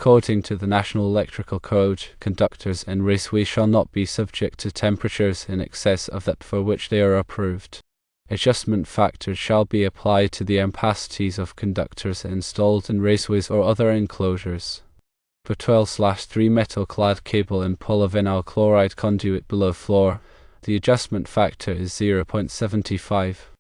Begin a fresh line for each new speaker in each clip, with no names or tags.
According to the National Electrical Code, conductors in raceways shall not be subject to temperatures in excess of that for which they are approved. Adjustment factors shall be applied to the ampacities of conductors installed in raceways or other enclosures. For 12/3 metal-clad cable in polyvinyl chloride conduit below floor, the adjustment factor is 0.75.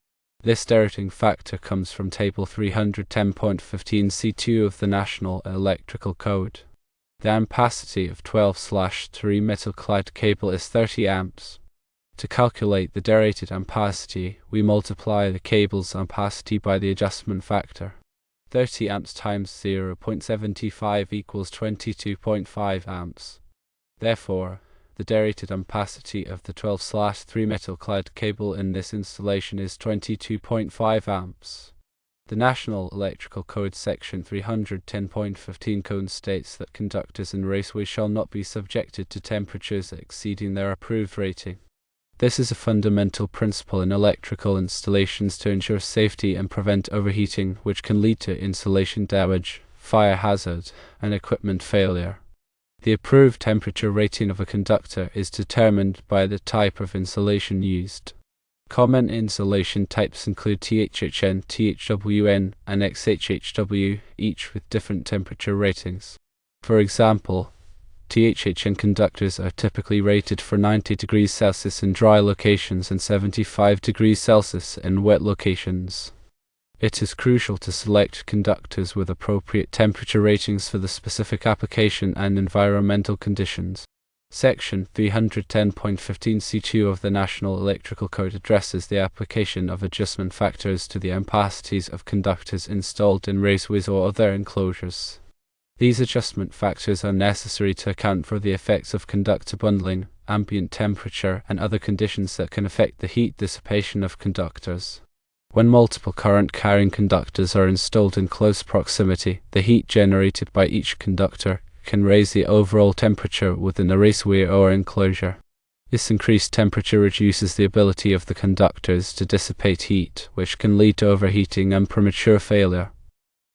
This derating factor comes from Table 310.15 C2 of the National Electrical Code. The ampacity of 12/3 metal-clad cable is 30 amps. To calculate the derated ampacity, we multiply the cable's ampacity by the adjustment factor. 30 amps times 0.75 equals 22.5 amps. Therefore, the derated ampacity of the 12/3 metal-clad cable in this installation is 22.5 amps. The National Electrical Code Section 310.15 code states that conductors in raceways shall not be subjected to temperatures exceeding their approved rating. This is a fundamental principle in electrical installations to ensure safety and prevent overheating, which can lead to insulation damage, fire hazard, and equipment failure. The approved temperature rating of a conductor is determined by the type of insulation used. Common insulation types include THHN, THWN, and XHHW, each with different temperature ratings. For example, THHN conductors are typically rated for 90 degrees Celsius in dry locations and 75 degrees Celsius in wet locations. It is crucial to select conductors with appropriate temperature ratings for the specific application and environmental conditions. Section 310.15 C2 of the National Electrical Code addresses the application of adjustment factors to the ampacities of conductors installed in raceways or other enclosures. These adjustment factors are necessary to account for the effects of conductor bundling, ambient temperature, and other conditions that can affect the heat dissipation of conductors. When multiple current-carrying conductors are installed in close proximity, the heat generated by each conductor can raise the overall temperature within the raceway or enclosure. This increased temperature reduces the ability of the conductors to dissipate heat, which can lead to overheating and premature failure.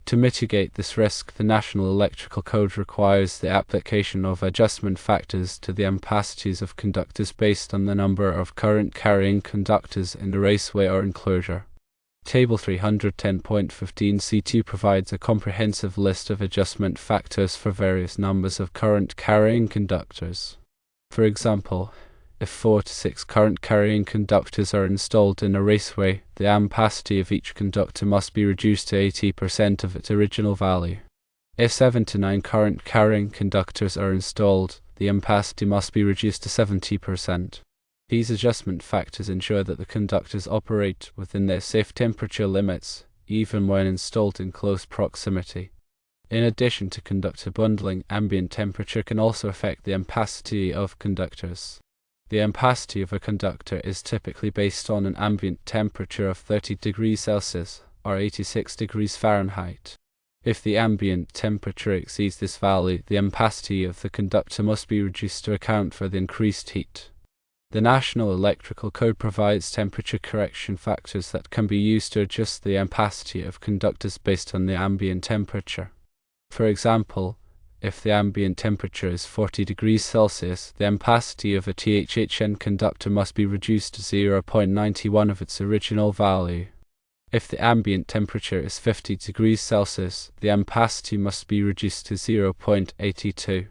To mitigate this risk, the National Electrical Code requires the application of adjustment factors to the ampacities of conductors based on the number of current-carrying conductors in the raceway or enclosure. Table 310.15 C2 provides a comprehensive list of adjustment factors for various numbers of current-carrying conductors. For example, if 4 to 6 current-carrying conductors are installed in a raceway, the ampacity of each conductor must be reduced to 80% of its original value. If 7 to 9 current-carrying conductors are installed, the ampacity must be reduced to 70%. These adjustment factors ensure that the conductors operate within their safe temperature limits, even when installed in close proximity. In addition to conductor bundling, ambient temperature can also affect the ampacity of conductors. The ampacity of a conductor is typically based on an ambient temperature of 30 degrees Celsius or 86 degrees Fahrenheit. If the ambient temperature exceeds this value, the ampacity of the conductor must be reduced to account for the increased heat. The National Electrical Code provides temperature correction factors that can be used to adjust the ampacity of conductors based on the ambient temperature. For example, if the ambient temperature is 40 degrees Celsius, the ampacity of a THHN conductor must be reduced to 0.91 of its original value. If the ambient temperature is 50 degrees Celsius, the ampacity must be reduced to 0.82.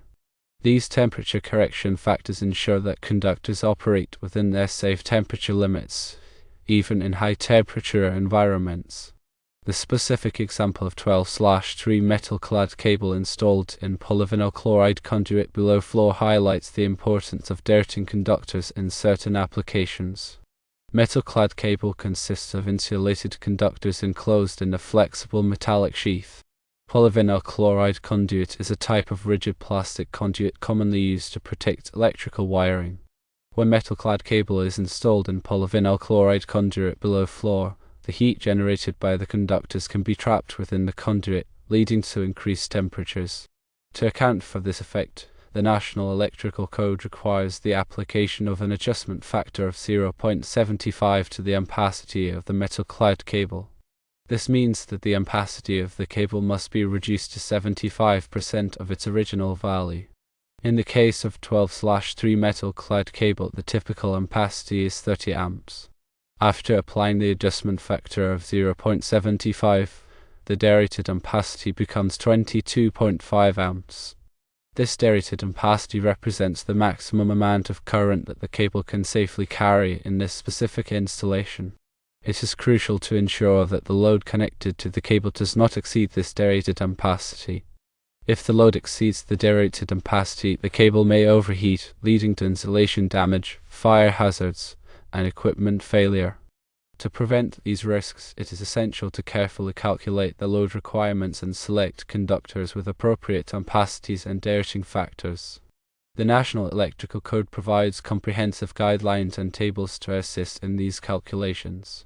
These temperature correction factors ensure that conductors operate within their safe temperature limits, even in high-temperature environments. The specific example of 12/3 metal-clad cable installed in polyvinyl chloride conduit below floor highlights the importance of derating conductors in certain applications. Metal-clad cable consists of insulated conductors enclosed in a flexible metallic sheath. Polyvinyl chloride conduit is a type of rigid plastic conduit commonly used to protect electrical wiring. When metal-clad cable is installed in polyvinyl chloride conduit below floor, the heat generated by the conductors can be trapped within the conduit, leading to increased temperatures. To account for this effect, the National Electrical Code requires the application of an adjustment factor of 0.75 to the ampacity of the metal-clad cable. This means that the ampacity of the cable must be reduced to 75% of its original value. In the case of 12/3 metal-clad cable, the typical ampacity is 30 amps. After applying the adjustment factor of 0.75, the derated ampacity becomes 22.5 amps. This derated ampacity represents the maximum amount of current that the cable can safely carry in this specific installation. It is crucial to ensure that the load connected to the cable does not exceed this derated ampacity. If the load exceeds the derated ampacity, the cable may overheat, leading to insulation damage, fire hazards, and equipment failure. To prevent these risks, it is essential to carefully calculate the load requirements and select conductors with appropriate ampacities and derating factors. The National Electrical Code provides comprehensive guidelines and tables to assist in these calculations.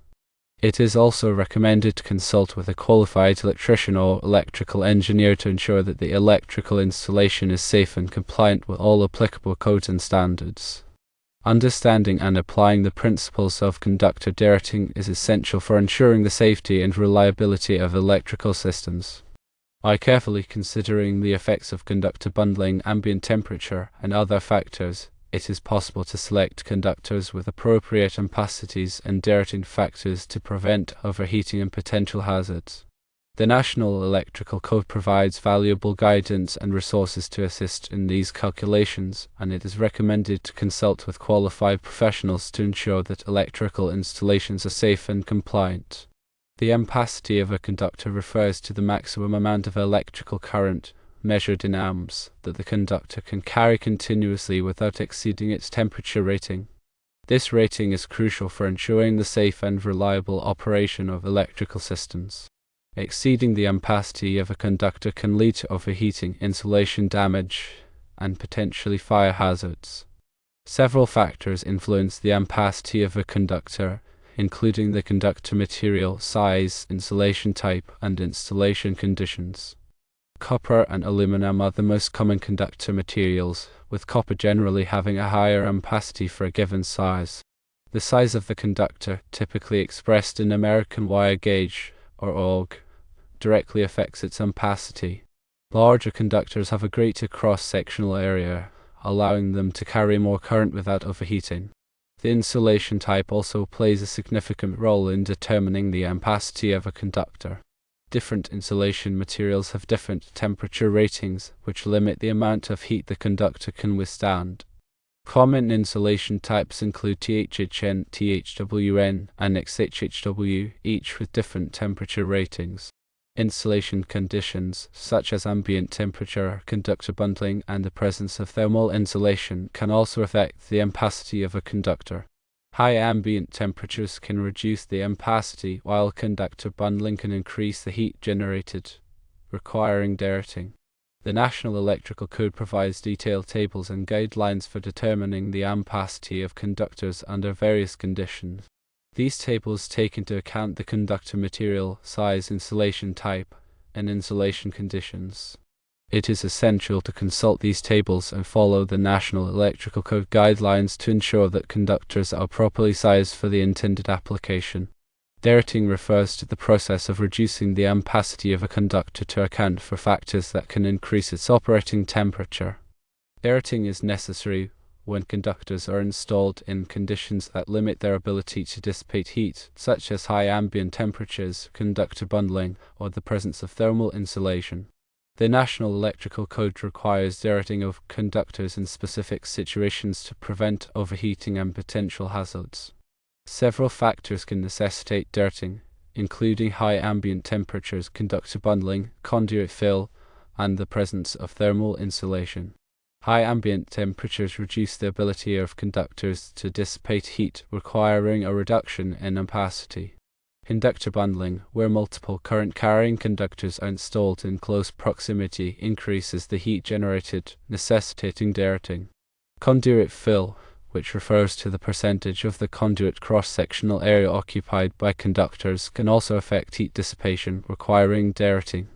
It is also recommended to consult with a qualified electrician or electrical engineer to ensure that the electrical installation is safe and compliant with all applicable codes and standards. Understanding and applying the principles of conductor derating is essential for ensuring the safety and reliability of electrical systems. By carefully considering the effects of conductor bundling, ambient temperature, and other factors, it is possible to select conductors with appropriate ampacities and derating factors to prevent overheating and potential hazards. The National Electrical Code provides valuable guidance and resources to assist in these calculations, and it is recommended to consult with qualified professionals to ensure that electrical installations are safe and compliant. The ampacity of a conductor refers to the maximum amount of electrical current, measured in amps, that the conductor can carry continuously without exceeding its temperature rating. This rating is crucial for ensuring the safe and reliable operation of electrical systems. Exceeding the ampacity of a conductor can lead to overheating, insulation damage, and potentially fire hazards. Several factors influence the ampacity of a conductor, including the conductor material, size, insulation type, and installation conditions. Copper and aluminum are the most common conductor materials, with copper generally having a higher ampacity for a given size. The size of the conductor, typically expressed in American wire gauge, or AUG, directly affects its ampacity. Larger conductors have a greater cross-sectional area, allowing them to carry more current without overheating. The insulation type also plays a significant role in determining the ampacity of a conductor. Different insulation materials have different temperature ratings, which limit the amount of heat the conductor can withstand. Common insulation types include THHN, THWN, and XHHW, each with different temperature ratings. Insulation conditions, such as ambient temperature, conductor bundling, and the presence of thermal insulation, can also affect the ampacity of a conductor. High ambient temperatures can reduce the ampacity, while conductor bundling can increase the heat generated, requiring derating. The National Electrical Code provides detailed tables and guidelines for determining the ampacity of conductors under various conditions. These tables take into account the conductor material, size, insulation type, and insulation conditions. It is essential to consult these tables and follow the National Electrical Code guidelines to ensure that conductors are properly sized for the intended application. Derating refers to the process of reducing the ampacity of a conductor to account for factors that can increase its operating temperature. Derating is necessary when conductors are installed in conditions that limit their ability to dissipate heat, such as high ambient temperatures, conductor bundling, or the presence of thermal insulation. The National Electrical Code requires derating of conductors in specific situations to prevent overheating and potential hazards. Several factors can necessitate derating, including high ambient temperatures, conductor bundling, conduit fill, and the presence of thermal insulation. High ambient temperatures reduce the ability of conductors to dissipate heat, requiring a reduction in ampacity. Conductor bundling, where multiple current-carrying conductors are installed in close proximity, increases the heat generated, necessitating derating. Conduit fill, which refers to the percentage of the conduit cross-sectional area occupied by conductors, can also affect heat dissipation, requiring derating.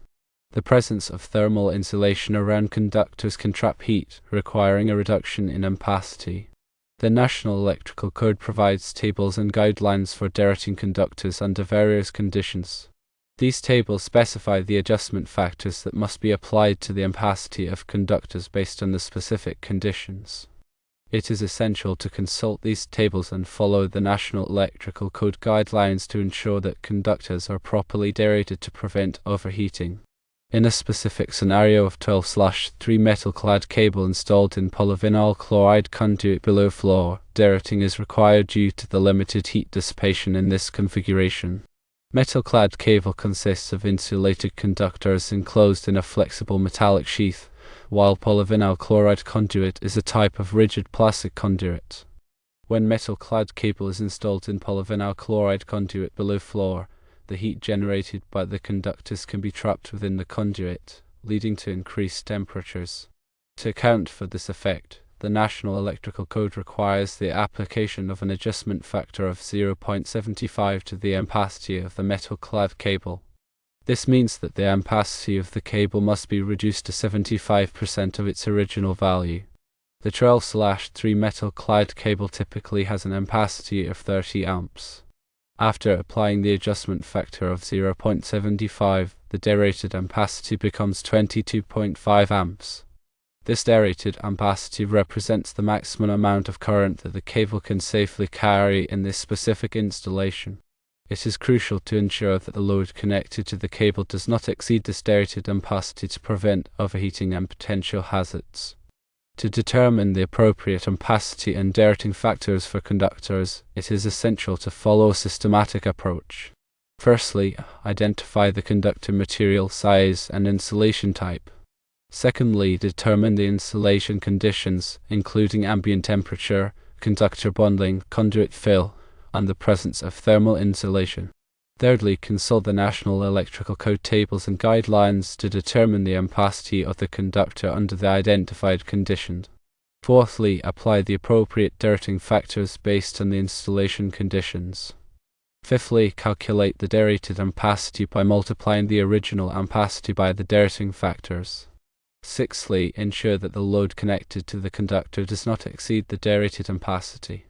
The presence of thermal insulation around conductors can trap heat, requiring a reduction in ampacity. The National Electrical Code provides tables and guidelines for derating conductors under various conditions. These tables specify the adjustment factors that must be applied to the ampacity of conductors based on the specific conditions. It is essential to consult these tables and follow the National Electrical Code guidelines to ensure that conductors are properly derated to prevent overheating. In a specific scenario of 12/3 metal-clad cable installed in polyvinyl chloride conduit below floor, derating is required due to the limited heat dissipation in this configuration. Metal-clad cable consists of insulated conductors enclosed in a flexible metallic sheath, while polyvinyl chloride conduit is a type of rigid plastic conduit. When metal-clad cable is installed in polyvinyl chloride conduit below floor, the heat generated by the conductors can be trapped within the conduit, leading to increased temperatures. To account for this effect, the National Electrical Code requires the application of an adjustment factor of 0.75 to the ampacity of the metal-clad cable. This means that the ampacity of the cable must be reduced to 75% of its original value. The 12/3 metal-clad cable typically has an ampacity of 30 amps. After applying the adjustment factor of 0.75, the derated ampacity becomes 22.5 amps. This derated ampacity represents the maximum amount of current that the cable can safely carry in this specific installation. It is crucial to ensure that the load connected to the cable does not exceed this derated ampacity to prevent overheating and potential hazards. To determine the appropriate ampacity and derating factors for conductors, it is essential to follow a systematic approach. Firstly, identify the conductor material size and insulation type. Secondly, determine the insulation conditions, including ambient temperature, conductor bonding, conduit fill, and the presence of thermal insulation. Thirdly, consult the National Electrical Code tables and guidelines to determine the ampacity of the conductor under the identified conditions. Fourthly, apply the appropriate derating factors based on the installation conditions. Fifthly, calculate the derated ampacity by multiplying the original ampacity by the derating factors. Sixthly, ensure that the load connected to the conductor does not exceed the derated ampacity.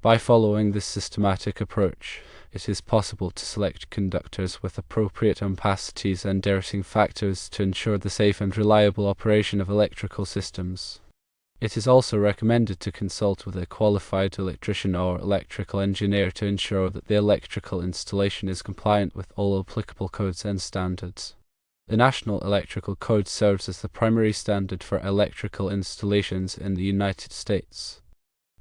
By following this systematic approach, it is possible to select conductors with appropriate ampacities and derating factors to ensure the safe and reliable operation of electrical systems. It is also recommended to consult with a qualified electrician or electrical engineer to ensure that the electrical installation is compliant with all applicable codes and standards. The National Electrical Code serves as the primary standard for electrical installations in the United States.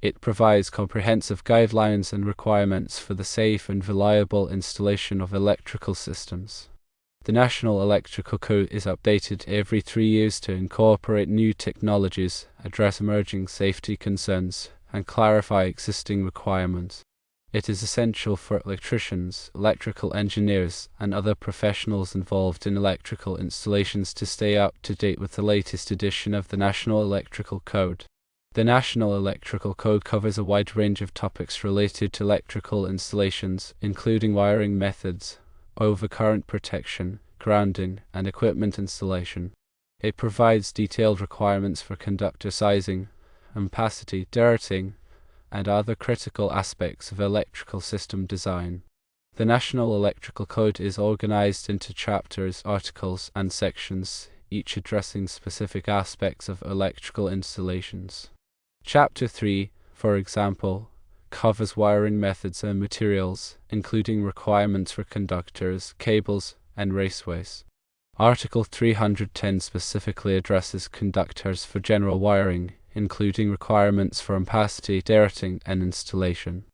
It provides comprehensive guidelines and requirements for the safe and reliable installation of electrical systems. The National Electrical Code is updated every 3 years to incorporate new technologies, address emerging safety concerns, and clarify existing requirements. It is essential for electricians, electrical engineers, and other professionals involved in electrical installations to stay up to date with the latest edition of the National Electrical Code. The National Electrical Code covers a wide range of topics related to electrical installations, including wiring methods, overcurrent protection, grounding, and equipment installation. It provides detailed requirements for conductor sizing, ampacity, derating, and other critical aspects of electrical system design. The National Electrical Code is organized into chapters, articles, and sections, each addressing specific aspects of electrical installations. Chapter 3, for example, covers wiring methods and materials, including requirements for conductors, cables, and raceways. Article 310 specifically addresses conductors for general wiring, including requirements for ampacity, derating, and installation.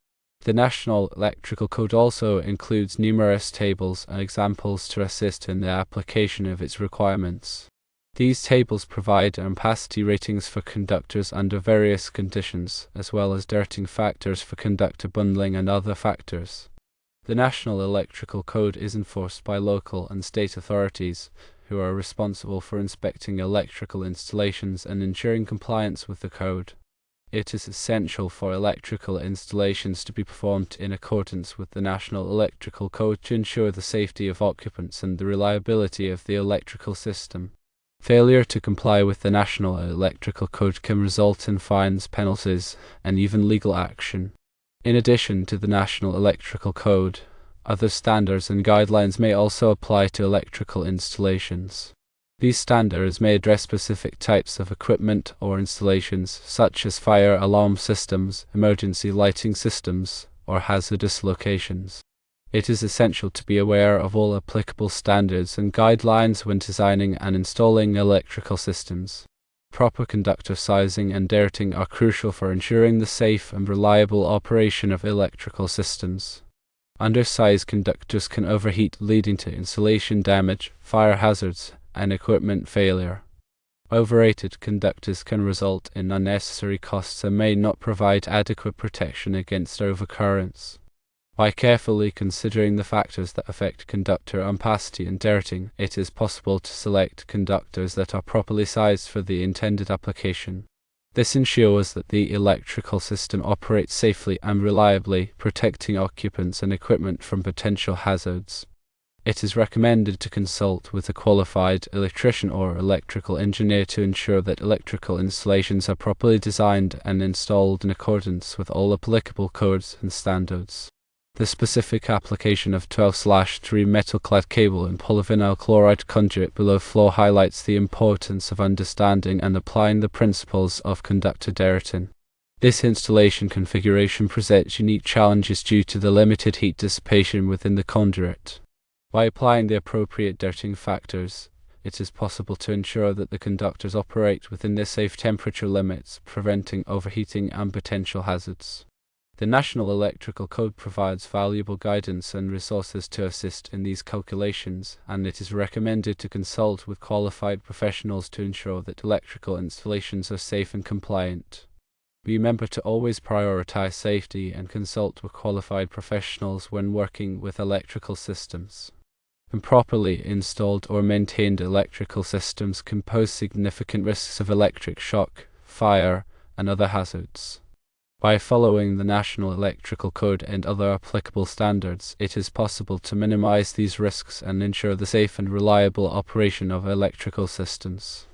The National Electrical Code also includes numerous tables and examples to assist in the application of its requirements. These tables provide ampacity ratings for conductors under various conditions, as well as derating factors for conductor bundling and other factors. The National Electrical Code is enforced by local and state authorities, who are responsible for inspecting electrical installations and ensuring compliance with the code. It is essential for electrical installations to be performed in accordance with the National Electrical Code to ensure the safety of occupants and the reliability of the electrical system. Failure to comply with the National Electrical Code can result in fines, penalties, and even legal action. In addition to the National Electrical Code, Other standards and guidelines may also apply to electrical installations. These standards may address specific types of equipment or installations, such as fire alarm systems, emergency lighting systems, or hazardous locations. It is essential to be aware of all applicable standards and guidelines when designing and installing electrical systems. Proper conductor sizing and derating are crucial for ensuring the safe and reliable operation of electrical systems. Undersized conductors can overheat, leading to insulation damage, fire hazards, and equipment failure. Overrated conductors can result in unnecessary costs and may not provide adequate protection against overcurrents. By carefully considering the factors that affect conductor ampacity and derating, it is possible to select conductors that are properly sized for the intended application. This ensures that the electrical system operates safely and reliably, protecting occupants and equipment from potential hazards. It is recommended to consult with a qualified electrician or electrical engineer to ensure that electrical installations are properly designed and installed in accordance with all applicable codes and standards. The specific application of 12/3 metal-clad cable in polyvinyl chloride conduit below floor highlights the importance of understanding and applying the principles of conductor derating. This installation configuration presents unique challenges due to the limited heat dissipation within the conduit. By applying the appropriate derating factors, it is possible to ensure that the conductors operate within their safe temperature limits, preventing overheating and potential hazards. The National Electrical Code provides valuable guidance and resources to assist in these calculations, and it is recommended to consult with qualified professionals to ensure that electrical installations are safe and compliant. Remember to always prioritize safety and consult with qualified professionals when working with electrical systems. Improperly installed or maintained electrical systems can pose significant risks of electric shock, fire, and other hazards. By following the National Electrical Code and other applicable standards, it is possible to minimize these risks and ensure the safe and reliable operation of electrical systems.